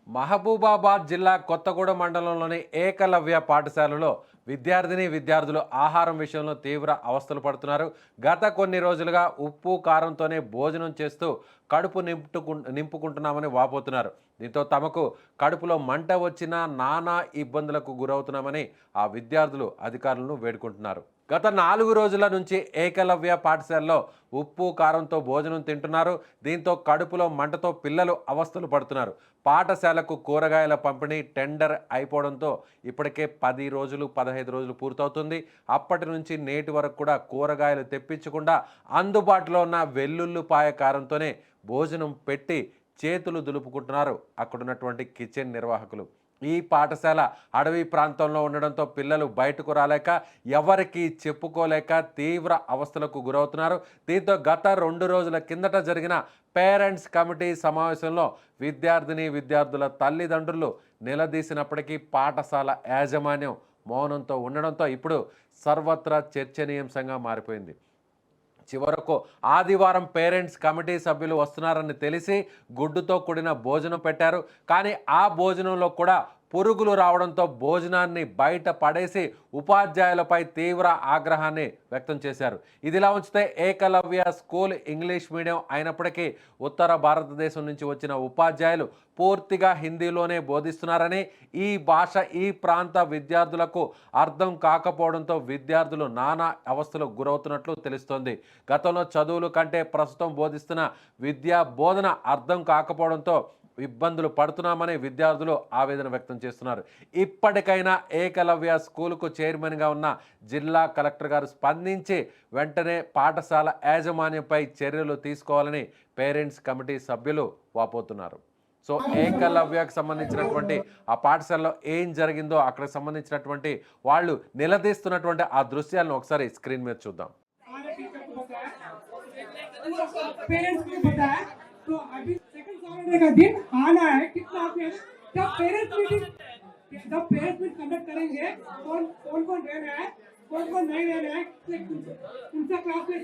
మహబూబాబాద్ జిల్లా కొత్తగూడెం మండలంలోని ఏకలవ్య పాఠశాలలో విద్యార్థులు ఆహారం విషయంలో తీవ్ర అవస్థలు పడుతున్నారు. గత కొన్ని రోజులుగా ఉప్పు కారంతోనే భోజనం చేస్తూ కడుపు నింపుకుంటున్నామని వాపోతున్నారు. దీంతో తమకు కడుపులో మంట వచ్చినా నానా ఇబ్బందులకు గురవుతున్నామని ఆ విద్యార్థులు అధికారులను వేడుకుంటున్నారు. గత 4 రోజుల నుంచి ఏకలవ్య పాఠశాలలో ఉప్పు కారంతో భోజనం తింటున్నారు. దీంతో కడుపులో మంటతో పిల్లలు అవస్థలు పడుతున్నారు. పాఠశాలకు కూరగాయల పంపిణీ టెండర్ అయిపోవడంతో ఇప్పటికే 10 రోజులు 15 రోజులు పూర్తవుతుంది. అప్పటి నుంచి నేటి వరకు కూడా కూరగాయలు తెప్పించకుండా అందుబాటులో ఉన్న వెల్లుల్లిపాయ కారంతోనే భోజనం పెట్టి చేతులు దులుపుకుంటున్నారు అక్కడున్నటువంటి కిచెన్ నిర్వాహకులు. ఈ పాఠశాల అడవి ప్రాంతంలో ఉండడంతో పిల్లలు బయటకు రాలేక ఎవరికి చెప్పుకోలేక తీవ్ర అవస్థలకు గురవుతున్నారు. దీంతో గత 2 రోజుల కిందట జరిగిన పేరెంట్స్ కమిటీ సమావేశంలో విద్యార్థుల తల్లిదండ్రులు నిలదీసినప్పటికీ పాఠశాల యాజమాన్యం మౌనంతో ఉండడంతో ఇప్పుడు సర్వత్రా చర్చనీయాంశంగా మారిపోయింది. చివరకు ఆదివారం పేరెంట్స్ కమిటీ సభ్యులు వస్తున్నారని తెలిసి గుడ్డుతో కూడిన భోజనం పెట్టారు. కానీ ఆ భోజనంలో కూడా పురుగులు రావడంతో భోజనాన్ని బయట పడేసి ఉపాధ్యాయులపై తీవ్ర ఆగ్రహాన్ని వ్యక్తం చేశారు. ఇదిలా ఉంచితే ఏకలవ్య స్కూల్ ఇంగ్లీష్ మీడియం అయినప్పటికీ ఉత్తర భారతదేశం నుంచి వచ్చిన ఉపాధ్యాయులు పూర్తిగా హిందీలోనే బోధిస్తున్నారని, ఈ భాష ఈ ప్రాంత విద్యార్థులకు అర్థం కాకపోవడంతో విద్యార్థులు నానా అవస్థలకు గురవుతున్నట్లు తెలుస్తోంది. గతంలో చదువులు కంటే ప్రస్తుతం బోధిస్తున్న విద్యా బోధన అర్థం కాకపోవడంతో ఇబ్బందులు పడుతున్నామని విద్యార్థులు ఆవేదన వ్యక్తం చేస్తున్నారు. ఇప్పటికైనా ఏకలవ్య స్కూలుకు చైర్మన్గా ఉన్న జిల్లా కలెక్టర్ గారు స్పందించి వెంటనే పాఠశాల యాజమాన్యంపై చర్యలు తీసుకోవాలని పేరెంట్స్ కమిటీ సభ్యులు వాపోతున్నారు. సో ఏకలవ్యకు సంబంధించినటువంటి ఆ పాఠశాలలో ఏం జరిగిందో అక్కడికి సంబంధించినటువంటి వాళ్ళు నిలదీస్తున్నటువంటి ఆ దృశ్యాలను ఒకసారి స్క్రీన్ మీద చూద్దాం. तो अभी सेकंड सैटरडे का दिन आना है कितना आपने जब पेरेंट्स मीटिंग कंडक्ट करेंगे कौन कौन रहना है कौन कौन नहीं रहना है उनसे क्लास में